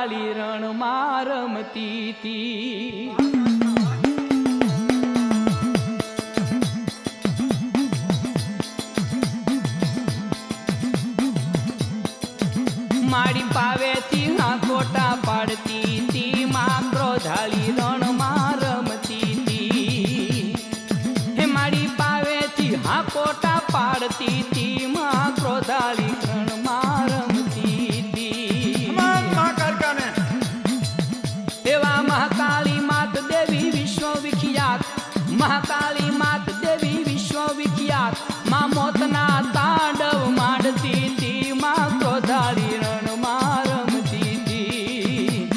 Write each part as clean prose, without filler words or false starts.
રણમાં રમતી તી મારી પાવેથી હાકોટા પાડતી તી માં ક્રોધાળી રણમાં રમતી તી હે મારી પાવેથી હાકોટા પાડતી તી માં ક્રોધાળી રણમાં રમતી તી એવા મહાકાળી માત દેવી વિશ્વ વિખ્યાત મહાકાળી માત દેવી વિશ્વ વિખ્યાત માં મોતના તાંડવ માંડતી તી માં ક્રોધાળી રણમાં રમતી તી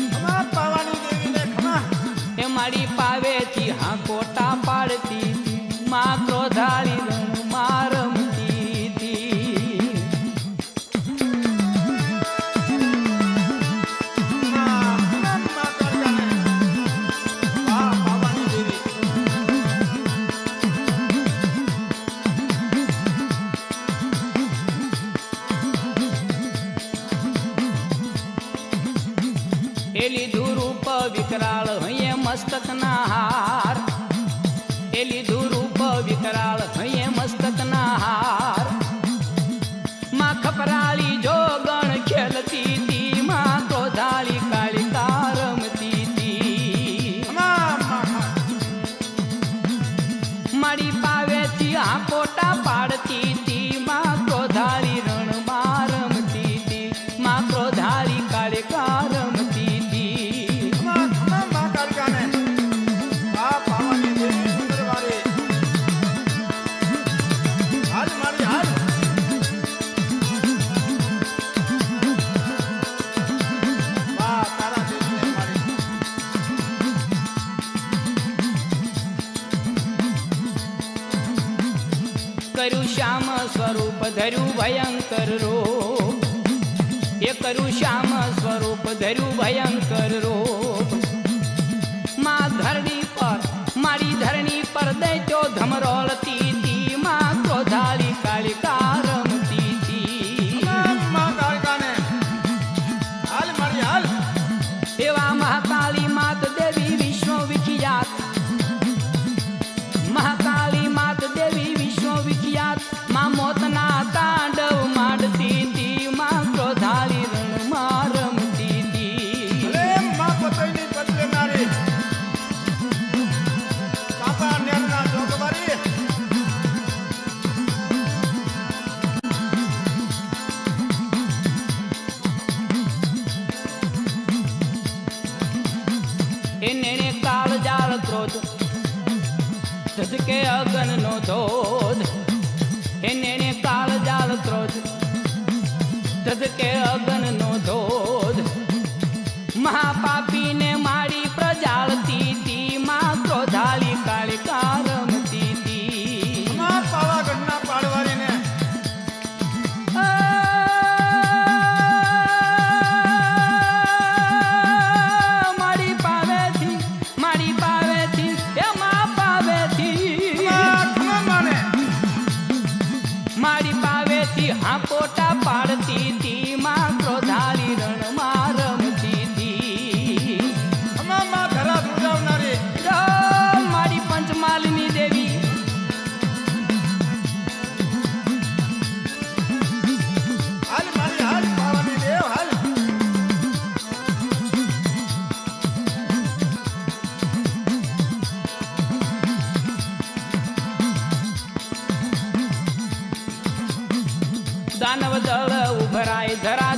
એ મારી પાવેથી હાકોટા પાડતી તી માં ક્રોધાળી રણમાં રમતી તી એ લીધું રૂપ વિકરાળ હૈયે મસ્તકના હાર એ લીધું રૂપ વિકરાળ હૈયે મસ્તકના હાર માં ખપરાળી જોગણ ખેલતી તી માં ક્રોધાળી કાળિકા રમતી તી મારી પાવેથી હાકોટા પાડતી તી માં ક્રોધાળી રણમાં રમતી તી માં ક્રોધાળી કાળિકા રમતી કર્યું શ્યામ સ્વરૂપ ધર્યું ભયંકર રૂપ એ કર્યું શ્યામ સ્વરૂપ ધર્યું ભયંકર રૂપ માં ધરણી પર મારી ધરણી પર દૈત્યો ધમરોળતી તી માં ક્રોધાળી કાળિકા રમતી તી એવા મહાકાળી માત દેવી વિશ્વ વિખ્યાત મહાકાળી માત દેવી વિશ્વ વિખ્યાત માં મોતના તાંડવ માંડતી તી માં ક્રોધાળી રણમાં રમતી તી એને કાળ જાળ ક્રોધ ધધકે અગન નો ધોધ એને કાળ જાળ ક્રોધ ધધકે અગન નો ધોધ મહાપાપીને મારી પ્રજાળતી તી માં ક્રોધાળી કાળિકા રમતી તી પાવાગઢના પાડવારીને મારી પાવેથી હાકોટા પાડતી તી માં ક્રોધાળી રણમાં રમતી તી મારી પંચમાલની દેવી દાનવ દળ ઉભરાય ધરા